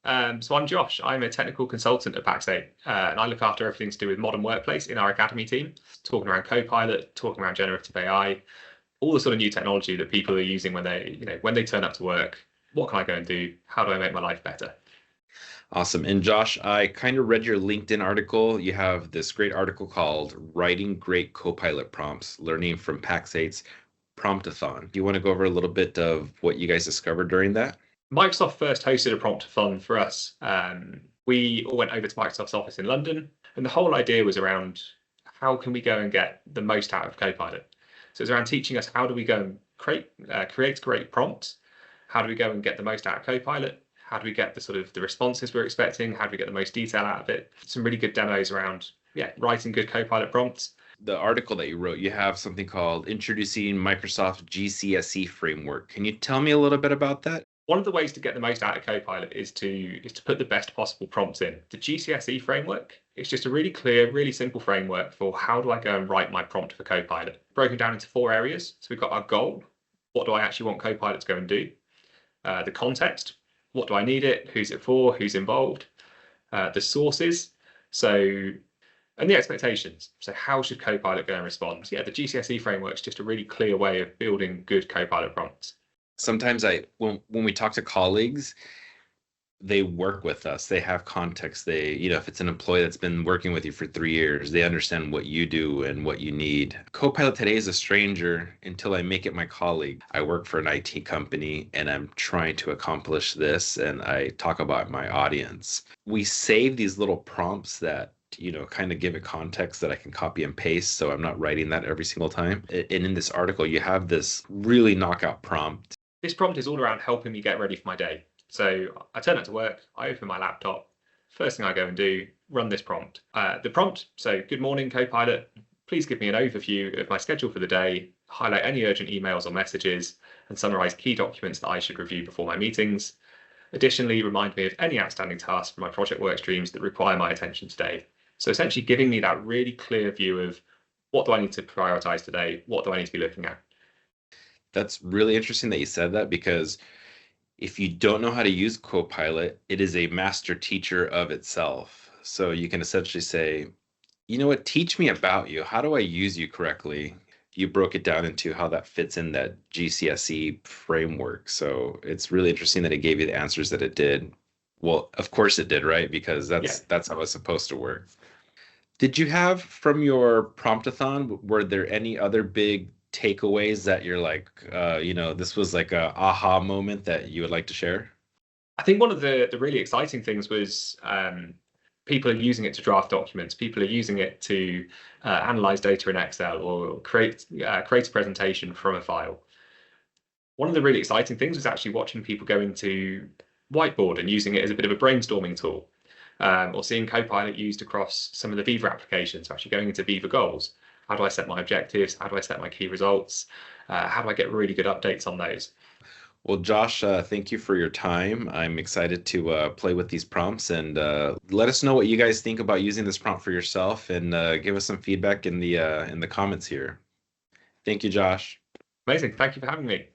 So I'm Josh. I'm a technical consultant at Pax8, and I look after everything to do with modern workplace in our academy team, talking around Copilot, talking around generative AI, all the sort of new technology that people are using when they turn up to work. What can I go and do? How do I make my life better? Awesome. And Josh, I kind of read your LinkedIn article. You have this great article called Writing Great Copilot Prompts, Learning from Pax8's Promptathon. Do you want to go over a little bit of what you guys discovered during that? Microsoft first hosted a promptathon for us. We all went over to Microsoft's office in London, and the whole idea was around how can we go and get the most out of Copilot. So it's around teaching us how do we go and create great prompts, how do we go and get the most out of Copilot, how do we get the responses we're expecting, how do we get the most detail out of it. Some really good demos around writing good Copilot prompts. The article that you wrote, you have something called Introducing Microsoft GCSE Framework. Can you tell me a little bit about that? One of the ways to get the most out of Copilot is to put the best possible prompts in. The GCSE framework is just a really clear, really simple framework for how do I go and write my prompt for Copilot. Broken down into 4 areas. So we've got our goal. What do I actually want Copilot to go and do? The context. What do I need it? Who's it for? Who's involved? The sources. And the expectations. So how should Copilot go and respond? So the GCSE framework is just a really clear way of building good Copilot prompts. Sometimes when we talk to colleagues, they work with us. They have context. If it's an employee that's been working with you for 3 years, they understand what you do and what you need. Copilot today is a stranger until I make it my colleague. I work for an IT company and I'm trying to accomplish this, and I talk about my audience. We save these little prompts that kind of give it context that I can copy and paste, so I'm not writing that every single time. And in this article, you have this really knockout prompt. This prompt is all around helping me get ready for my day. So I turn up to work, I open my laptop, first thing I go and do, run this prompt. The prompt, so good morning, Copilot, please give me an overview of my schedule for the day, highlight any urgent emails or messages, and summarize key documents that I should review before my meetings. Additionally, remind me of any outstanding tasks from my project work streams that require my attention today. So essentially giving me that really clear view of what do I need to prioritize today? What do I need to be looking at? That's really interesting that you said that, because if you don't know how to use Copilot, it is a master teacher of itself. So you can essentially say, you know what, teach me about you. How do I use you correctly? You broke it down into how that fits in that GCSE framework. So it's really interesting that it gave you the answers that it did. Well, of course it did, right? Because that's how it's supposed to work. Did you have from your promptathon, were there any other big takeaways that you're like, this was like a aha moment that you would like to share? I think one of the really exciting things was people are using it to draft documents. People are using it to analyze data in Excel or create a presentation from a file. One of the really exciting things was actually watching people go into Whiteboard and using it as a bit of a brainstorming tool, or seeing Copilot used across some of the Viva applications, actually going into Viva goals. How do I set my objectives? How do I set my key results? How do I get really good updates on those? Well, Josh, thank you for your time. I'm excited to play with these prompts, and let us know what you guys think about using this prompt for yourself, and give us some feedback in the comments here. Thank you, Josh. Amazing. Thank you for having me.